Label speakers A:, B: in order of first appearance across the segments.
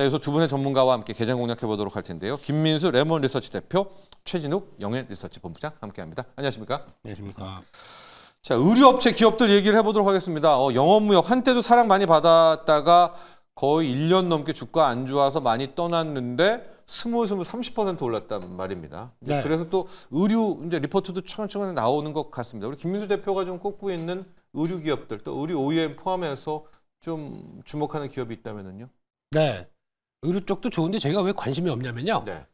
A: 자, 여기서 두 분의 전문가와 함께 개장 공략해 보도록 할 텐데요. 김민수 레몬 리서치 대표, 최진욱 영앤 리서치 본부장 함께합니다. 안녕하십니까?
B: 안녕하십니까.
A: 자, 의류업체 기업들 얘기를 해보도록 하겠습니다. 영업무역 한때도 사랑 많이 받았다가 거의 1년 넘게 주가 안 좋아서 많이 떠났는데 스물스물 30% 올랐단 말입니다.
B: 네.
A: 그래서 또 의류 이제 리포트도 차근차근 나오는 것 같습니다. 우리 김민수 대표가 좀 꼽고 있는 의류 기업들 또 의류 OEM 포함해서 좀 주목하는 기업이 있다면은요?
B: 네. 의류 쪽도 좋은데 저희가 왜 관심이 없냐면요.
A: 네.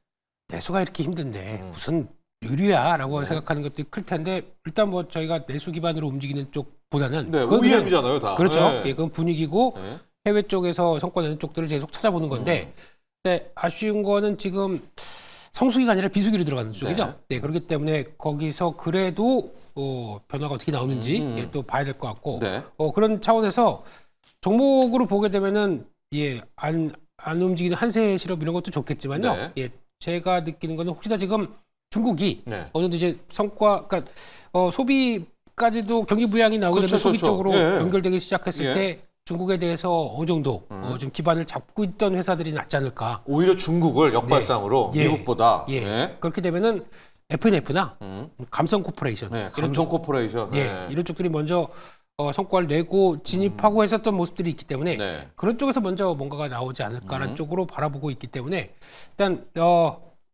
B: 내수가 이렇게 힘든데 무슨 의류야라고
A: 네.
B: 생각하는 것도 클 텐데 일단 뭐 저희가 내수 기반으로 움직이는 쪽보다는
A: 네,
B: 그건 그냥-
A: OEM이잖아요, 다.
B: 그렇죠.
A: 네.
B: 예, 그건 분위기고
A: 네.
B: 해외 쪽에서 성과 내는 쪽들을 계속 찾아보는 건데 근데 아쉬운 거는 지금 성수기가 아니라 비수기로 들어가는 쪽이죠. 네. 그렇기 때문에 거기서 그래도 변화가 어떻게 나오는지 예, 또 봐야 될 것 같고
A: 네.
B: 그런 차원에서 종목으로 보게 되면은 안 움직이는 한세 실업 이런 것도 좋겠지만요.
A: 네.
B: 예, 제가 느끼는 거는 혹시나 지금 중국이
A: 네.
B: 어느 정도 이제 성과, 그러니까 소비까지도 경기 부양이 나오게 되면
A: 그렇죠,
B: 소비
A: 그렇죠.
B: 쪽으로
A: 예.
B: 연결되기 시작했을
A: 예.
B: 때 중국에 대해서 어느 정도 좀 기반을 잡고 있던 회사들이 낫지 않을까.
A: 오히려 중국을 역발상으로
B: 네. 예.
A: 미국보다.
B: 예.
A: 네.
B: 그렇게 되면은 F&F나 감성 코퍼레이션,
A: 네.
B: 이런
A: 감성 코퍼레이션.
B: 예,
A: 네.
B: 이런 쪽들이 먼저 성과를 내고 진입하고 했었던 모습들이 있기 때문에
A: 네.
B: 그런 쪽에서 먼저 뭔가가 나오지 않을까라는 쪽으로 바라보고 있기 때문에 일단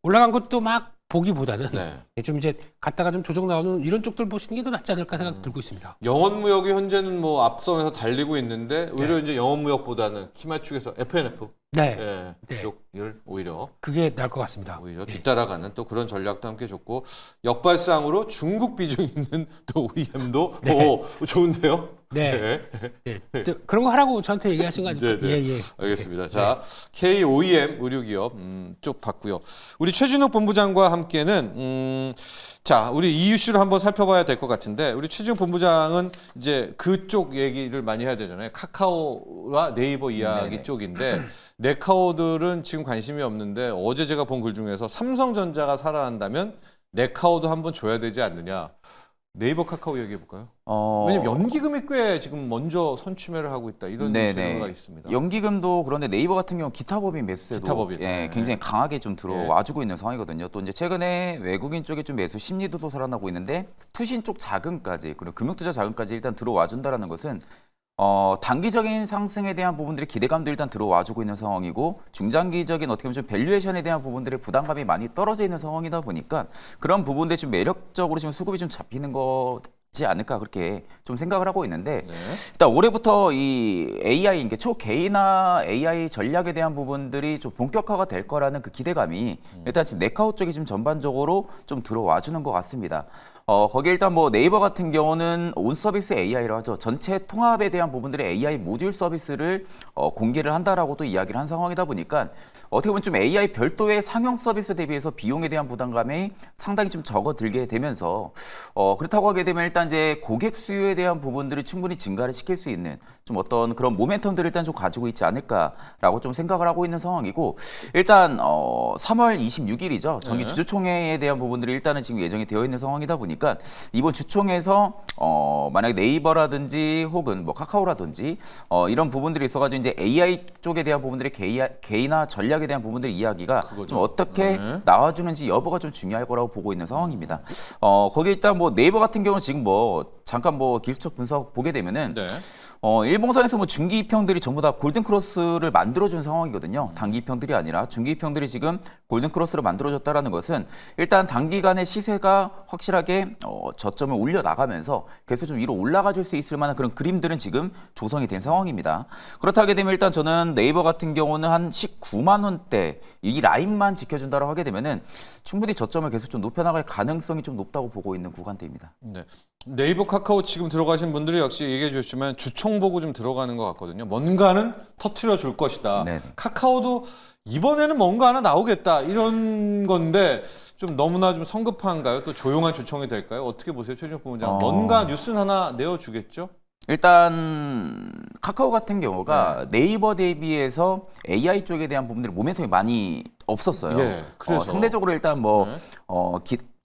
B: 올라간 것도 막 보기보다는
A: 네.
B: 좀 이제 갔다가 좀 조정 나오는 이런 쪽들 보시는 게 더 낫지 않을까 생각 들고 있습니다.
A: 영업무역이 현재는 뭐 앞선에서 달리고 있는데 오히려 이제 영업무역보다는 키맞축에서 F&F
B: 네, 네.
A: 쪽을 오히려
B: 나을 것 같습니다. 예.
A: 뒤따라가는 또 그런 전략도 함께 줬고 역발상으로 중국 비중 있는 또 OEM도 좋은데요.
B: 네. 네. 그런 거 하라고 저한테 얘기하신 거 아닙니까?
A: 네, 네.
B: 예.
A: 알겠습니다. 자, KOEM 의류기업 쪽 봤고요. 우리 최진욱 본부장과 함께는 자, 우리 이슈를 한번 살펴봐야 될 것 같은데 우리 최진욱 본부장은 이제 그쪽 얘기를 많이 해야 되잖아요. 카카오와 네이버 이야기
C: 네네.
A: 쪽인데 네카오들은 지금 관심이 없는데 어제 제가 본 글 중에서 삼성전자가 살아난다면 네카오도 한번 줘야 되지 않느냐. 네이버 카카오 얘기해 볼까요? 왜냐면 연기금이 꽤 지금 먼저 선취매를 하고 있다 이런 제도가 있습니다.
C: 연기금도 그런데 네이버 같은 경우 기타법인 매수세도
A: 기타법인.
C: 굉장히 강하게 좀 들어와주고 있는 상황이거든요. 또 이제 최근에 외국인 쪽에 좀 매수 심리도 살아나고 있는데 투신 쪽 자금까지 그리고 금융투자 자금까지 일단 들어와준다라는 것은 단기적인 상승에 대한 부분들의 기대감도 일단 들어와주고 있는 상황이고 중장기적인 어떻게 보면 좀 밸류에이션에 대한 부분들의 부담감이 많이 떨어져 있는 상황이다 보니까 그런 부분들이 좀 매력적으로 지금 수급이 좀 잡히는 거지 않을까 그렇게 좀 생각을 하고 있는데 일단 올해부터 이 AI 이게 초개인화 AI 전략에 대한 부분들이 좀 본격화가 될 거라는 그 기대감이 일단 지금 네카오 쪽이 지금 전반적으로 좀 들어와주는 것 같습니다. 거기에 일단 뭐 네이버 같은 경우는 온 서비스 AI라고 하죠. 전체 통합에 대한 부분들의 AI 모듈 서비스를 공개를 한다라고도 이야기를 한 상황이다 보니까 어떻게 보면 좀 AI 별도의 상용 서비스 대비해서 비용에 대한 부담감이 상당히 좀 적어들게 되면서 그렇다고 하게 되면 일단 이제 고객 수요에 대한 부분들을 충분히 증가를 시킬 수 있는 좀 어떤 그런 모멘텀들을 일단 좀 가지고 있지 않을까라고 좀 생각을 하고 있는 상황이고 일단 3월 26일이죠. 정기 주주총회에 대한 부분들이 일단은 지금 예정이 되어 있는 상황이다 보니까 이번 주총에서 만약에 네이버라든지 혹은 뭐 카카오라든지 이런 부분들이 있어가지고 이제 AI 쪽에 대한 부분들의 개인화 전략에 대한 부분들의 이야기가 좀 어떻게 나와주는지 여부가 좀 중요할 거라고 보고 있는 상황입니다. 거기 일단 뭐 네이버 같은 경우는 지금 뭐 잠깐 뭐 기술적 분석 보게 되면은 일봉선에서 뭐 중기 이평들이 전부 다 골든 크로스를 만들어준 상황이거든요. 단기 이평들이 아니라 중기 이평들이 지금 골든 크로스로 만들어졌다라는 것은 일단 단기간의 시세가 확실하게 저점을 올려 나가면서 계속 좀 위로 올라가 줄 수 있을 만한 그런 그림들은 지금 조성이 된 상황입니다. 그렇다 하게 되면 일단 저는 네이버 같은 경우는 한 19만 원대 이 라인만 지켜준다고 하게 되면은 충분히 저점을 계속 좀 높여나갈 가능성이 좀 높다고 보고 있는 구간대입니다.
A: 네. 네이버 카카오 지금 들어가신 분들이 역시 얘기해 주시면 주총 보고 좀 들어가는 것 같거든요. 뭔가는 터트려 줄 것이다.
C: 네네.
A: 카카오도 이번에는 뭔가 하나 나오겠다 이런 건데 좀 너무나 좀 성급한가요? 또 조용한 주총이 될까요? 어떻게 보세요, 최준혁 본부장? 뭔가 뉴스는 하나 내어주겠죠?
C: 일단 카카오 같은 경우가 네이버 대비해서 AI 쪽에 대한 부분들이 모멘텀이 많이 없었어요.
A: 예, 그래서.
C: 상대적으로 일단 뭐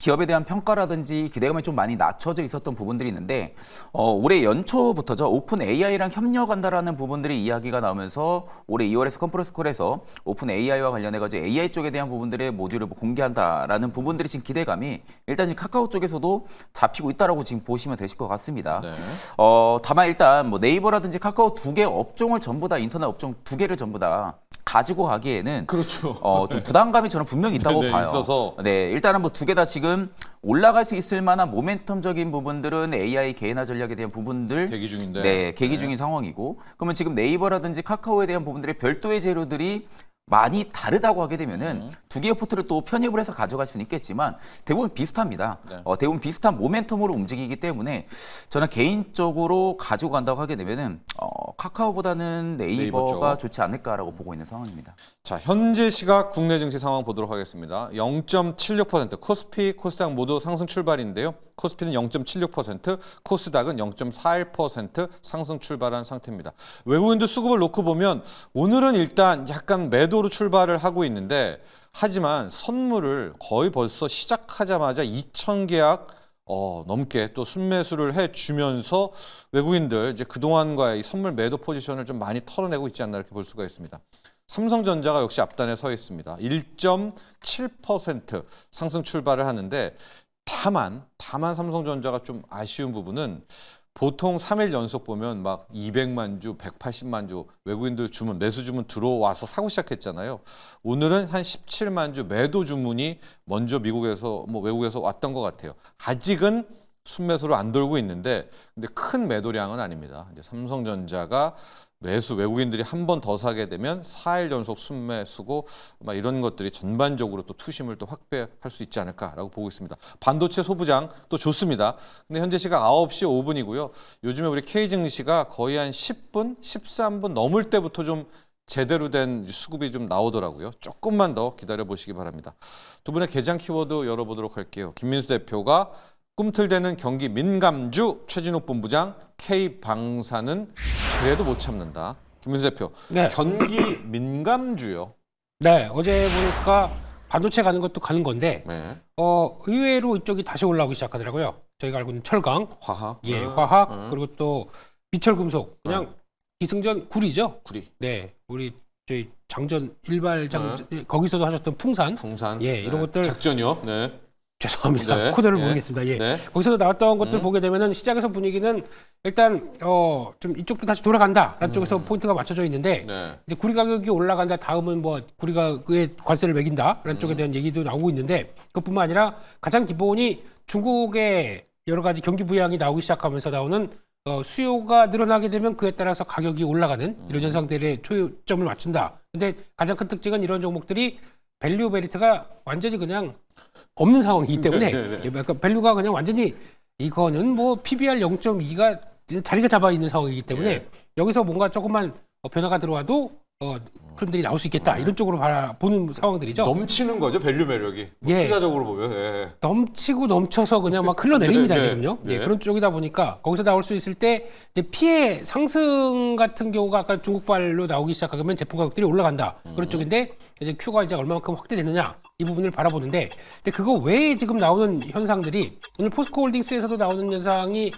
C: 기업에 대한 평가라든지 기대감이 좀 많이 낮춰져 있었던 부분들이 있는데 올해 연초부터죠. 오픈 AI랑 협력한다라는 부분들이 이야기가 나오면서 올해 2월에서 컨퍼런스 콜에서 오픈 AI와 관련해가지고 AI 쪽에 대한 부분들의 모듈을 뭐 공개한다라는 부분들이 지금 기대감이 일단 지금 카카오 쪽에서도 잡히고 있다라고 지금 보시면 되실 것 같습니다.
A: 네.
C: 다만 일단 뭐 네이버라든지 카카오 두 개 업종을 전부 다 인터넷 업종 두 개를 전부 다 가지고 가기에는
A: 그렇죠.
C: 좀 부담감이 저는 분명히 있다고
A: 네,
C: 봐요.
A: 있어서.
C: 네, 일단은 뭐 두 개 다 지금 올라갈 수 있을 만한 모멘텀적인 부분들은 AI 개인화 전략에 대한 부분들
A: 대기 중인데.
C: 네, 계기 중인 상황이고 그러면 지금 네이버라든지 카카오에 대한 부분들의 별도의 재료들이 많이 다르다고 하게 되면은 두 개의 포트를 또 편입을 해서 가져갈 수는 있겠지만 대부분 비슷합니다.
A: 네.
C: 대부분 비슷한 모멘텀으로 움직이기 때문에 저는 개인적으로 가지고 간다고 하게 되면은 카카오보다는
A: 네이버
C: 네이버가
A: 쪽.
C: 좋지 않을까라고 보고 있는 상황입니다.
A: 자, 현재 시각 국내 증시 상황 보도록 하겠습니다. 0.76% 코스피, 코스닥 모두 상승 출발인데요. 코스피는 0.76%, 코스닥은 0.41% 상승 출발한 상태입니다. 외국인들 수급을 놓고 보면 오늘은 일단 약간 매도로 출발을 하고 있는데 하지만 선물을 거의 벌써 시작하자마자 2,000계약 넘게 또 순매수를 해주면서 외국인들 이제 그동안과의 이 선물 매도 포지션을 좀 많이 털어내고 있지 않나 이렇게 볼 수가 있습니다. 삼성전자가 역시 앞단에 서 있습니다. 1.7% 상승 출발을 하는데 다만 삼성전자가 좀 아쉬운 부분은 보통 3일 연속 보면 막 200만 주, 180만 주 외국인들 주문, 매수 주문 들어와서 사고 시작했잖아요. 오늘은 한 17만 주 매도 주문이 먼저 미국에서 외국에서 왔던 것 같아요. 아직은 순매수로 안 돌고 있는데 근데 큰 매도량은 아닙니다. 이제 삼성전자가 매수 외국인들이 한 번 더 사게 되면 4일 연속 순매수고 이런 것들이 전반적으로 또 투심을 또 확배할 수 있지 않을까라고 보고 있습니다. 반도체 소부장 또 좋습니다. 근데 현재 시각 9시 5분이고요. 요즘에 우리 K증시가 거의 한 10분, 13분 넘을 때부터 좀 제대로 된 수급이 좀 나오더라고요. 조금만 더 기다려 보시기 바랍니다. 두 분의 개장 키워드 열어보도록 할게요. 김민수 대표가 꿈틀대는 경기 민감주, 최진욱 본부장, K방사는 그래도 못 참는다. 김민수 대표,
B: 네.
A: 경기 민감주요.
B: 네, 어제 보니까 반도체 가는 것도 가는 건데
A: 네.
B: 의외로 이쪽이 다시 올라오기 시작하더라고요. 저희가 알고 있는 철강,
A: 화학,
B: 화학 그리고 또 비철금속 그냥 기승전 구리죠.
A: 구리,
B: 네, 우리 저희 장전 일발장 거기서도 하셨던 풍산,
A: 풍산,
B: 이런 것들
A: 작전이요. 네.
B: 죄송합니다.
A: 네.
B: 코드를
A: 네.
B: 모르겠습니다. 예.
A: 네.
B: 거기서도 나왔던 것들 보게 되면은 시장에서 분위기는 일단 좀 이쪽도 다시 돌아간다라는 쪽에서 포인트가 맞춰져 있는데
A: 네.
B: 이제 구리 가격이 올라간다. 다음은 뭐 구리가 그의 관세를 매긴다라는 쪽에 대한 얘기도 나오고 있는데 그것뿐만 아니라 가장 기본이 중국의 여러 가지 경기 부양이 나오기 시작하면서 나오는 수요가 늘어나게 되면 그에 따라서 가격이 올라가는 이런 현상들에 초점을 맞춘다. 근데 가장 큰 특징은 이런 종목들이 밸류 베리트가 완전히 그냥 없는 상황이기 때문에 그러니까 밸류가 그냥 완전히 이거는 뭐 PBR 0.2가 자리가 잡아 있는 상황이기 때문에 여기서 뭔가 조금만 변화가 들어와도 흐름들이 나올 수 있겠다 이런 쪽으로 보는 상황들이죠.
A: 넘치는 거죠, 밸류 매력이. 투자적으로 보면.
B: 넘치고 넘쳐서 그냥 막 흘러내립니다
A: 네, 네.
B: 지금요.
A: 네.
B: 그런 쪽이다 보니까 거기서 나올 수 있을 때 이제 피해 상승 같은 경우가 아까 중국발로 나오기 시작하면 제품 가격들이 올라간다 그런 쪽인데 이제 Q가 이제 얼마만큼 확대되느냐 이 부분을 바라보는데 근데 그거 외에 지금 나오는 현상들이 오늘 포스코홀딩스에서도 나오는 현상이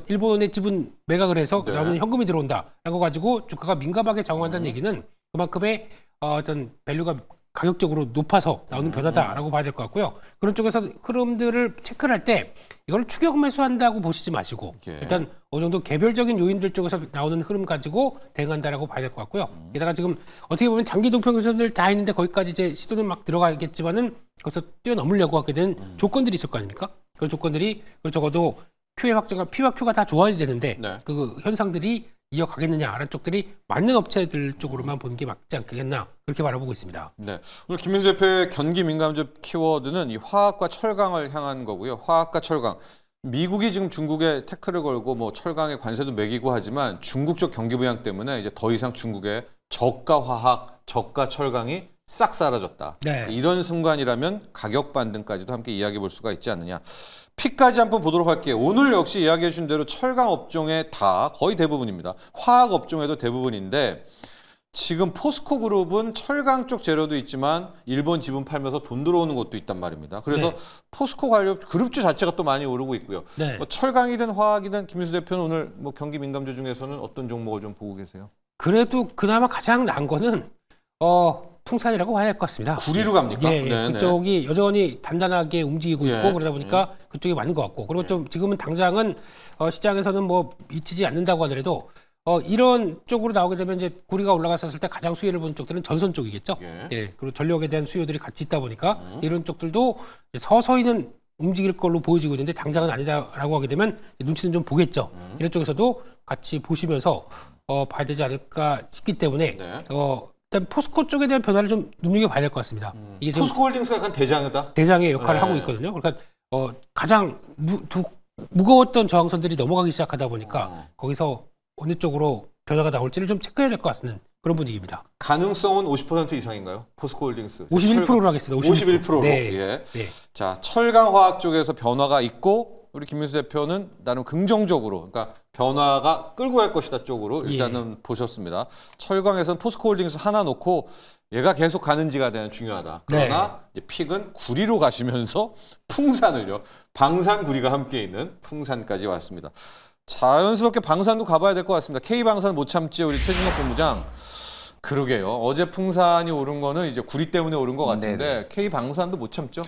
B: 일본의 지분 매각을 해서 나오는 현금이 들어온다라고 가지고 주가가 민감하게 작용한다는 얘기는 그만큼의 어떤 밸류가 가격적으로 높아서 나오는 변화다라고 봐야 될 것 같고요. 그런 쪽에서 흐름들을 체크를 할 때 이걸 추격 매수한다고 보시지 마시고 일단 어느 정도 개별적인 요인들 쪽에서 나오는 흐름 가지고 대응한다라고 봐야 될 것 같고요. 게다가 지금 어떻게 보면 장기 동평 기준들 다 했는데 거기까지 이제 시도는 막 들어가겠지만은 거기서 뛰어넘으려고 하게 된 조건들이 있을 거 아닙니까? 그런 조건들이 적어도 Q의 확정과 P와 Q가 다 좋아야 되는데 그 현상들이 이어가겠느냐라는 쪽들이 맞는 업체들 쪽으로만 보는 게 맞지 않겠나 그렇게 바라보고 있습니다.
A: 네, 오늘 김민수 대표의 경기 민감주 키워드는 이 화학과 철강을 향한 거고요. 화학과 철강. 미국이 지금 중국에 태클을 걸고 뭐 철강에 관세도 매기고 하지만 중국 쪽 경기 부양 때문에 이제 더 이상 중국의 저가 화학, 저가 철강이 싹 사라졌다.
B: 네.
A: 이런 순간이라면 가격 반등까지도 함께 이야기해 볼 수가 있지 않느냐. 피까지 한번 보도록 할게요. 오늘 역시 이야기해 준 대로 철강 업종에 다 거의 대부분입니다. 화학 업종에도 대부분인데 지금 포스코 그룹은 철강 쪽 재료도 있지만 일본 지분 팔면서 돈 들어오는 것도 있단 말입니다. 그래서
B: 네.
A: 포스코 관련 그룹주 자체가 또 많이 오르고 있고요.
B: 네.
A: 뭐 철강이든 화학이든 김민수 대표는 오늘 뭐 경기 민감주 중에서는 어떤 종목을 좀 보고 계세요?
B: 그래도 그나마 가장 나은 거는 풍산이라고 봐야 할 것 같습니다.
A: 구리로 갑니까?
B: 예, 예.
A: 네네.
B: 그쪽이 여전히 단단하게 움직이고
A: 예.
B: 있고 그러다 보니까 그쪽이 맞는 것 같고 그리고 좀 지금은 당장은 시장에서는 뭐 미치지 않는다고 하더라도 이런 쪽으로 나오게 되면 이제 구리가 올라갔었을 때 가장 수혜를 보는 쪽들은 전선 쪽이겠죠.
A: 예.
B: 그리고 전력에 대한 수요들이 같이 있다 보니까 이런 쪽들도 이제 서서히는 움직일 걸로 보여지고 있는데 당장은 아니다라고 하게 되면 눈치는 좀 보겠죠. 이런 쪽에서도 같이 보시면서 봐야 되지 않을까 싶기 때문에
A: 네.
B: 일단 포스코 쪽에 대한 변화를 좀 눈여겨봐야 될 것 같습니다. 이게 좀
A: 포스코 홀딩스가 약간 대장이다.
B: 대장의 역할을
A: 네.
B: 하고 있거든요. 그러니까 가장 무거웠던 저항선들이 넘어가기 시작하다 보니까 거기서 어느 쪽으로 변화가 나올지를 좀 체크해야 될 것 같은 그런 분위기입니다.
A: 가능성은 50% 이상인가요? 포스코 홀딩스.
B: 51%로 하겠습니다.
A: 51%로.
B: 네.
A: 예.
B: 네.
A: 자, 철강화학 쪽에서 변화가 있고 우리 김민수 대표는 나름 긍정적으로, 그러니까 변화가 끌고 갈 것이다 쪽으로 일단은 보셨습니다. 철강에서는 포스코 홀딩스 하나 놓고 얘가 계속 가는지가 대한 중요하다. 그러나 이제 픽은 구리로 가시면서 풍산을요. 방산구리가 함께 있는 풍산까지 왔습니다. 자연스럽게 방산도 가봐야 될 것 같습니다. K방산 못 참지 우리 최진석 본부장. 그러게요. 어제 풍산이 오른 거는 이제 구리 때문에 오른 것 같은데
C: 네네.
A: K방산도 못 참죠.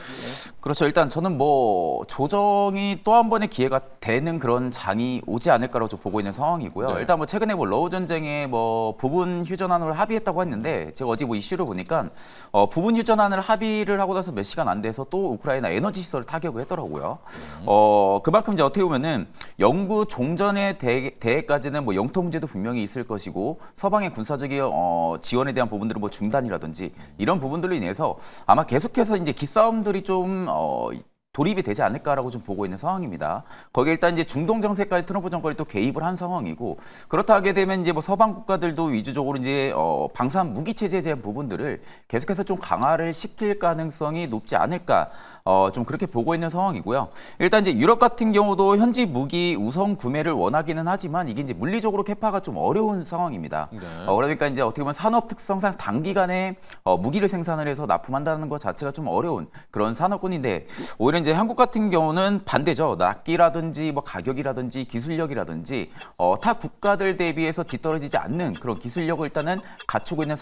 C: 그렇죠. 일단 저는 뭐 조정이 또 한 번의 기회가 되는 그런 장이 오지 않을까라고 좀 보고 있는 상황이고요.
A: 네.
C: 일단 뭐 최근에 뭐 러우 전쟁에 뭐 부분 휴전안을 합의했다고 했는데 제가 어제 뭐 이슈를 보니까 부분 휴전안을 합의를 하고 나서 몇 시간 안 돼서 또 우크라이나 에너지 시설을 타격을 했더라고요. 그만큼 이제 어떻게 보면은 영구 종전에 대해까지는 뭐 영토 문제도 분명히 있을 것이고 서방의 군사적인 지원에 대한 부분들은 뭐 중단이라든지 이런 부분들로 인해서 아마 계속해서 이제 기싸움들이 좀 돌입이 되지 않을까라고 좀 보고 있는 상황입니다. 거기에 일단 이제 중동 정세까지 트럼프 정권이 또 개입을 한 상황이고 그렇다 하게 되면 이제 뭐 서방 국가들도 위주적으로 이제 방산 무기 체제에 대한 부분들을 계속해서 좀 강화를 시킬 가능성이 높지 않을까. 좀 그렇게 보고 있는 상황이고요. 일단 이제 유럽 같은 경우도 현지 무기 우선 구매를 원하기는 하지만 이게 이제 물리적으로 캐파가 좀 어려운 상황입니다.
A: 네.
C: 그러니까 이제 어떻게 보면 산업 특성상 단기간에 무기를 생산을 해서 납품한다는 것 자체가 좀 어려운 그런 산업군인데 오히려 이제 한국 같은 경우는 반대죠. 납기라든지 뭐 가격이라든지 기술력이라든지 타 국가들 대비해서 뒤떨어지지 않는 그런 기술력을 일단은 갖추고 있는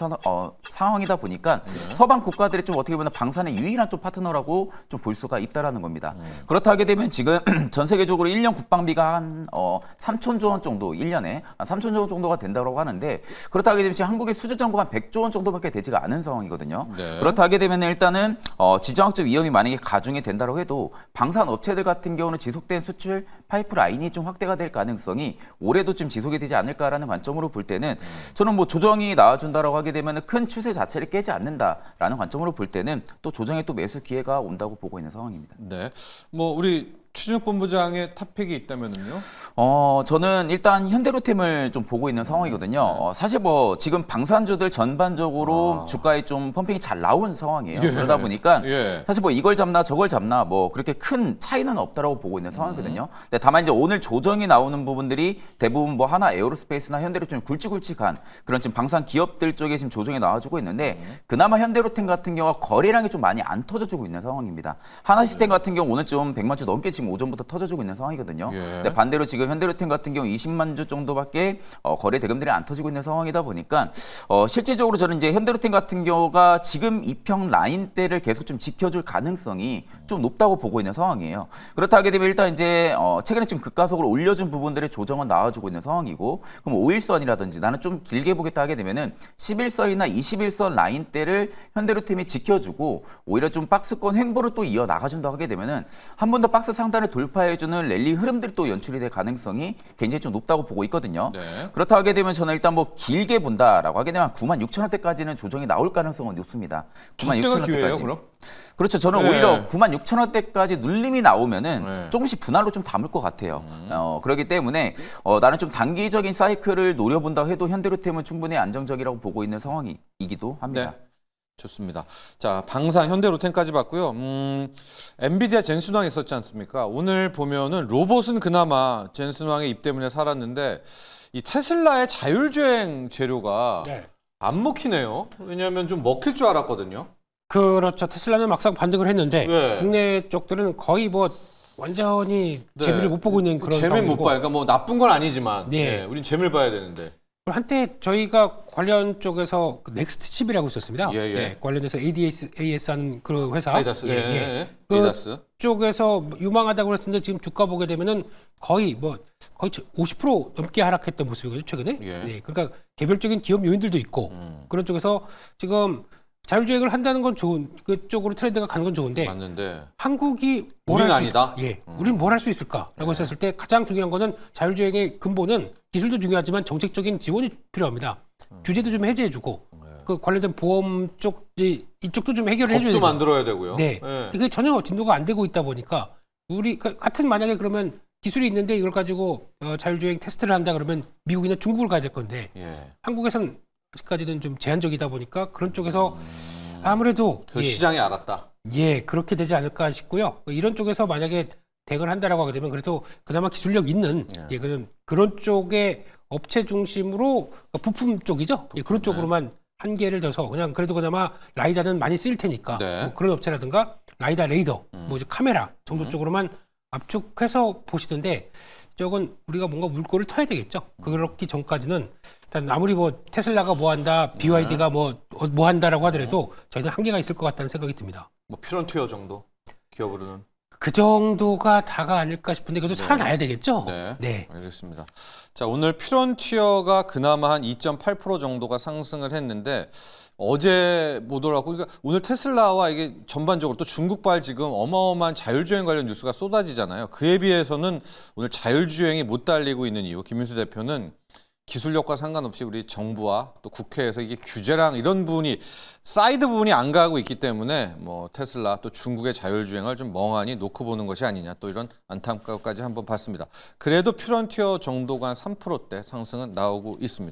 C: 상황이다 보니까 서방 국가들이 좀 어떻게 보면 방산의 유일한 좀 파트너라고 좀 볼 수가 있다라는 겁니다. 그렇다 하게 되면 지금 전 세계적으로 1년 국방비가 한 3천조 원 정도 1년에 한 3천조 원 정도가 된다고 하는데 그렇다 하게 되면 지금 한국의 수주 잔고가 한 100조 원 정도밖에 되지가 않은 상황이거든요.
A: 네.
C: 그렇다 하게 되면 일단은 지정학적 위험이 만약에 가중이 된다고 해도 방산 업체들 같은 경우는 지속된 수출 파이프라인이 좀 확대가 될 가능성이 올해도 좀 지속이 되지 않을까라는 관점으로 볼 때는 저는 뭐 조정이 나와준다라고 하게 되면 큰 추세 자체를 깨지 않는다라는 관점으로 볼 때는 또 조정의 또 매수 기회가 온다고 보고 있는 상황입니다.
A: 네. 뭐 우리 최진욱 본부장의 탑픽이 있다면은요?
C: 저는 일단 현대로템을 좀 보고 있는 상황이거든요. 사실 뭐 지금 방산주들 전반적으로 주가에 좀 펌핑이 잘 나온 상황이에요. 그러다 보니까 사실 뭐 이걸 잡나 저걸 잡나 뭐 그렇게 큰 차이는 없다라고 보고 있는 상황이거든요. 근데 다만 이제 오늘 조정이 나오는 부분들이 대부분 뭐 하나 에어로스페이스나 현대로템 굵직굵직한 그런 지금 방산 기업들 쪽에 지금 조정이 나와주고 있는데 그나마 현대로템 같은 경우가 거래량이 좀 많이 안 터져주고 있는 상황입니다. 하나시스템 같은 경우 오늘 좀 100만 주 넘게 지금 오전부터 터져주고 있는 상황이거든요. 근데 반대로 지금 현대로템 같은 경우 20만 주 정도밖에 거래 대금들이 안 터지고 있는 상황이다 보니까 실질적으로 저는 이제 현대로템 같은 경우가 지금 이평 라인대를 계속 좀 지켜줄 가능성이 좀 높다고 보고 있는 상황이에요. 그렇다 하게 되면 일단 이제 최근에 좀 급가속으로 올려준 부분들의 조정은 나와주고 있는 상황이고 그럼 5일선이라든지 나는 좀 길게 보겠다 하게 되면은 11선이나 21선 라인대를 현대로템이 지켜주고 오히려 좀 박스권 횡보를 또 이어 나가준다 하게 되면은 한 번 더 박스 상단을 돌파해주는 랠리 흐름들이 또 연출이 될 가능성이 굉장히 좀 높다고 보고 있거든요.
A: 네.
C: 그렇다 하게 되면 저는 일단 뭐 길게 본다라고 하게 되면 96,000원대까지는 조정이 나올 가능성은 높습니다.
A: 저때가 기회예요, 그럼?
C: 그렇죠. 저는
A: 네.
C: 오히려 96,000원대까지 눌림이 나오면은
A: 네.
C: 조금씩 분할로 좀 담을 것 같아요. 그렇기 때문에 나는 좀 단기적인 사이클을 노려본다고 해도 현대로템은 충분히 안정적이라고 보고 있는 상황이기도 합니다.
A: 네. 좋습니다. 자, 방산 현대로템까지 봤고요. 엔비디아 젠슨왕 있었지 않습니까? 오늘 보면은 로봇은 그나마 젠슨왕의 입 때문에 살았는데 이 테슬라의 자율주행 재료가 안 먹히네요. 왜냐하면 좀 먹힐 줄 알았거든요.
B: 그렇죠. 테슬라는 막상 반등을 했는데
A: 네.
B: 국내 쪽들은 거의 뭐 완전히
A: 네.
B: 재미를 못 보고 있는 그런
A: 재미를 못
B: 상황이고
A: 봐요. 그러니까 뭐 나쁜 건 아니지만
B: 네.
A: 우린 재미를 봐야 되는데.
B: 한때 저희가 관련 쪽에서 그 넥스트 칩이라고 있었습니다.
A: 예, 예.
B: 네, 관련해서 AS 하는 그 회사
A: 아이다스.
B: 예,
A: 예,
B: 예.
A: 예.
B: 그
A: 아이다스.
B: 쪽에서 유망하다고 그랬는데 지금 주가 보게 되면은 거의 50% 넘게 하락했던 모습이거든요 최근에.
A: 예.
B: 네, 그러니까 개별적인 기업 요인들도 있고 그런 쪽에서 지금 자율주행을 한다는 건 좋은 그쪽으로 트렌드가 가는 건 좋은데
A: 맞는데
B: 한국이 뭘
A: 우린
B: 할 수
A: 아니다?
B: 있을까? 예, 우린 뭘 할 수 있을까라고 했었을 때 가장 중요한 거는 자율주행의 근본은 기술도 중요하지만 정책적인 지원이 필요합니다. 규제도 좀 해제해주고 그 관련된 보험 쪽 이쪽도 좀 해결을 해줘야
A: 법도
B: 돼요.
A: 만들어야 되고요.
B: 네,
A: 예.
B: 그게 전혀 진도가 안 되고 있다 보니까 우리 같은 만약에 그러면 기술이 있는데 이걸 가지고 자율주행 테스트를 한다 그러면 미국이나 중국을 가야 될 건데
A: 예.
B: 한국에선 아직까지는 좀 제한적이다 보니까 그런 쪽에서 아무래도
A: 그 시장이 알았다.
B: 예, 그렇게 되지 않을까 싶고요. 이런 쪽에서 만약에 대응을 한다라고 하게 되면 그래도 그나마 기술력 있는 예, 그런 쪽의 업체 중심으로 그러니까 부품 쪽이죠. 예, 그런 쪽으로만 한계를 둬서 그냥 그래도 그나마 라이다는 많이 쓰일 테니까
A: 네.
B: 뭐 그런 업체라든가 라이다 레이더, 뭐 이제 카메라 정도 쪽으로만 압축해서 보시던데 저건 우리가 뭔가 물꼬를 터야 되겠죠. 그렇기 전까지는 일단 아무리 뭐 테슬라가 뭐 한다, BYD가 뭐 한다라고 하더라도 저희는 한계가 있을 것 같다는 생각이 듭니다.
A: 뭐 피런티어 정도 기업으로는.
B: 그 정도가 다가 아닐까 싶은데 그래도 살아나야 되겠죠.
A: 네. 알겠습니다. 자, 오늘 피런티어가 그나마 한 2.8% 정도가 상승을 했는데 어제 보더라고. 그러니까 오늘 테슬라와 이게 전반적으로 또 중국발 지금 어마어마한 자율주행 관련 뉴스가 쏟아지잖아요. 그에 비해서는 오늘 자율주행이 못 달리고 있는 이유, 김민수 대표는 기술력과 상관없이 우리 정부와 또 국회에서 이게 규제랑 이런 부분이 사이드 부분이 안 가고 있기 때문에 뭐 테슬라 또 중국의 자율주행을 좀 멍하니 놓고 보는 것이 아니냐 또 이런 안타까움까지 한번 봤습니다. 그래도 피런티어 정도가 한 3%대 상승은 나오고 있습니다.